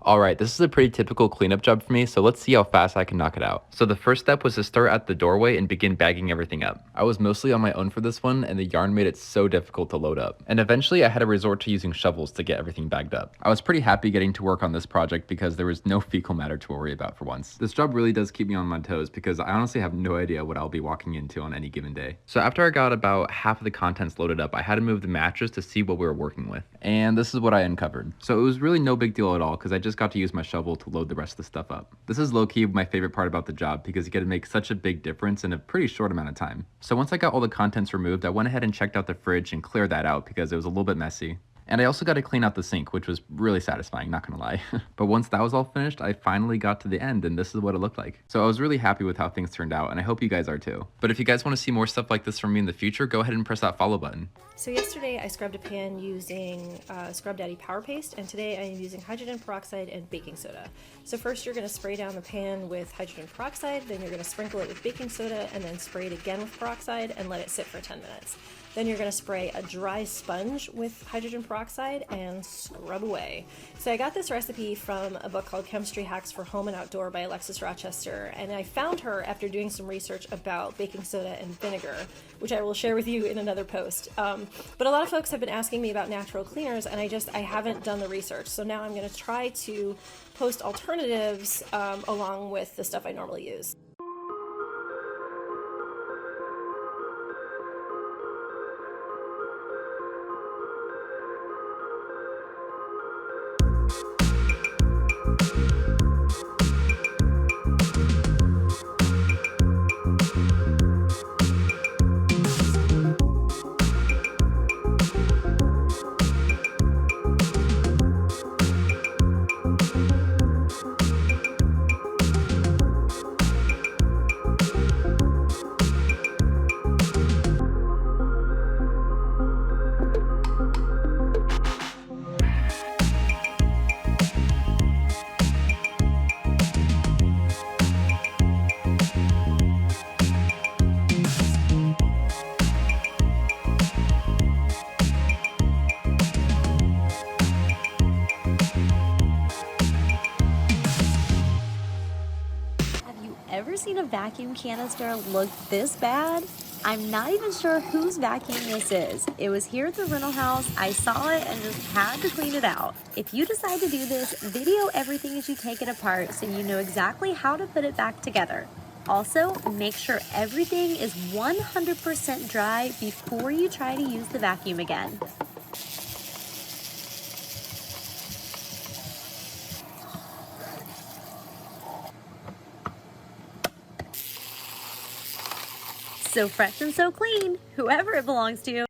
Alright, this is a pretty typical cleanup job for me, so let's see how fast I can knock it out. So the first step was to start at the doorway and begin bagging everything up. I was mostly on my own for this one, and the yarn made it so difficult to load up. And eventually I had to resort to using shovels to get everything bagged up. I was pretty happy getting to work on this project because there was no fecal matter to worry about for once. This job really does keep me on my toes because I honestly have no idea what I'll be walking into on any given day. So after I got about half of the contents loaded up, I had to move the mattress to see what we were working with. And this is what I uncovered. So it was really no big deal at all because I just got to use my shovel to load the rest of the stuff up. This is low-key my favorite part about the job because you get to make such a big difference in a pretty short amount of time. So once I got all the contents removed, I went ahead and checked out the fridge and cleared that out because it was a little bit messy. And I also got to clean out the sink, which was really satisfying, not gonna lie. But once that was all finished, I finally got to the end and this is what it looked like. So I was really happy with how things turned out and I hope you guys are too. But if you guys want to see more stuff like this from me in the future, go ahead and press that follow button. So yesterday I scrubbed a pan using Scrub Daddy Power Paste, and today I am using hydrogen peroxide and baking soda. So first you're going to spray down the pan with hydrogen peroxide, then you're going to sprinkle it with baking soda, and then spray it again with peroxide and let it sit for 10 minutes. Then you're going to spray a dry sponge with hydrogen peroxide and scrub away. So I got this recipe from a book called Chemistry Hacks for Home and Outdoor by Alexis Rochester, and I found her after doing some research about baking soda and vinegar, which I will share with you in another post. But a lot of folks have been asking me about natural cleaners, and I haven't done the research. So now I'm going to try to post alternatives along with the stuff I normally use. Ever seen a vacuum canister look this bad? I'm not even sure whose vacuum this is. It was here at the rental house. I saw it and just had to clean it out. If you decide to do this, video everything as you take it apart so you know exactly how to put it back together. Also, make sure everything is 100% dry before you try to use the vacuum again. So fresh and so clean, whoever it belongs to.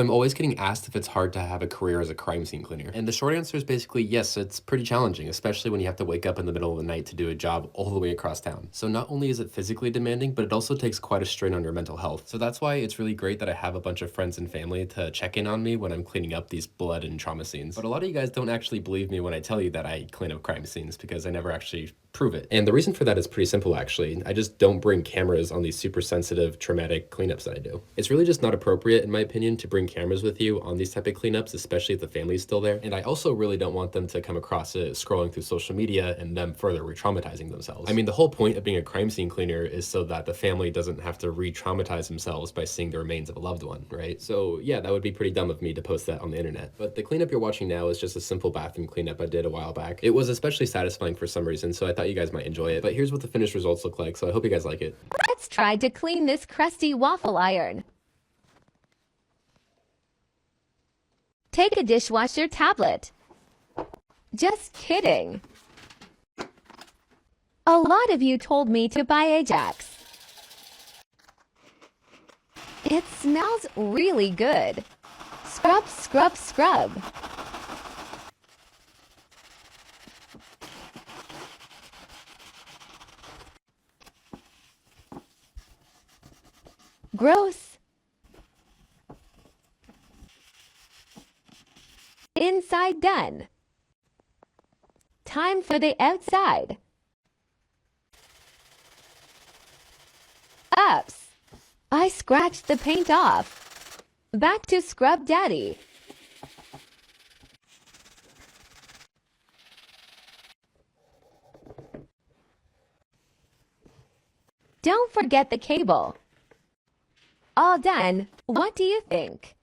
I'm always getting asked if it's hard to have a career as a crime scene cleaner. And the short answer is basically yes, it's pretty challenging, especially when you have to wake up in the middle of the night to do a job all the way across town. So not only is it physically demanding, but it also takes quite a strain on your mental health. So that's why it's really great that I have a bunch of friends and family to check in on me when I'm cleaning up these blood and trauma scenes. But a lot of you guys don't actually believe me when I tell you that I clean up crime scenes because I never actually prove it. And the reason for that is pretty simple, actually. I just don't bring cameras on these super sensitive, traumatic cleanups that I do. It's really just not appropriate, in my opinion, to bring cameras with you on these type of cleanups, especially if the family's still there. And I also really don't want them to come across it scrolling through social media and them further re-traumatizing themselves. I mean, the whole point of being a crime scene cleaner is so that the family doesn't have to re-traumatize themselves by seeing the remains of a loved one, right? So yeah, that would be pretty dumb of me to post that on the internet. But the cleanup you're watching now is just a simple bathroom cleanup I did a while back. It was especially satisfying for some reason, so I thought you guys might enjoy it. But here's what the finished results look like, so I hope you guys like it. Let's try to clean this crusty waffle iron. Take a dishwasher tablet. Just kidding. A lot of you told me to buy Ajax. It smells really good. Scrub, scrub, scrub. Gross. Inside done. Time for the outside. Ups. I scratched the paint off. Back to Scrub Daddy. Don't forget the cable. All done. What do you think?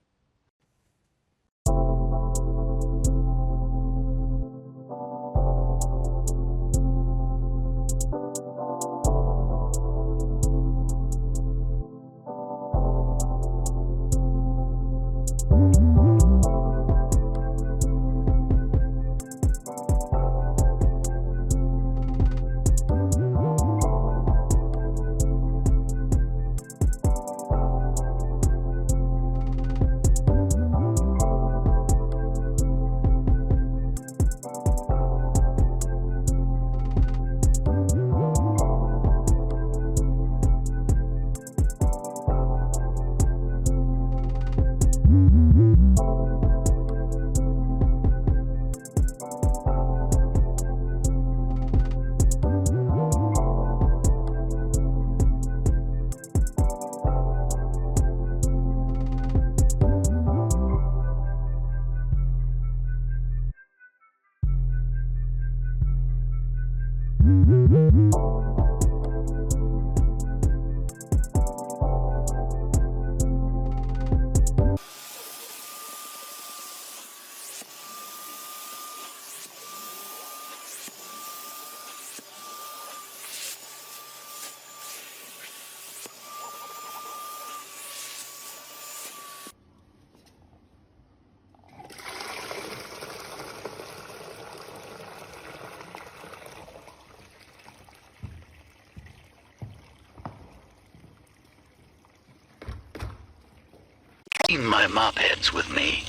Bring my mop heads with me.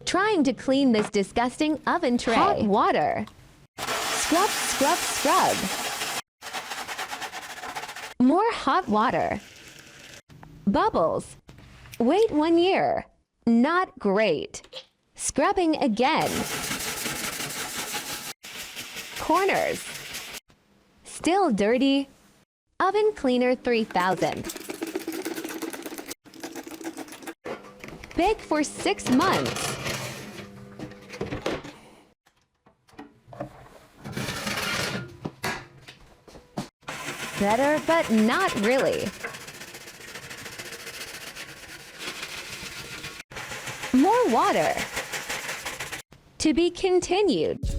Trying to clean this disgusting oven tray. Hot water. Scrub, scrub, scrub. More hot water. Bubbles. Wait 1 year. Not great. Scrubbing again. Corners. Still dirty. Oven cleaner 3000. Big for 6 months. Better, but not really. More water. To be continued.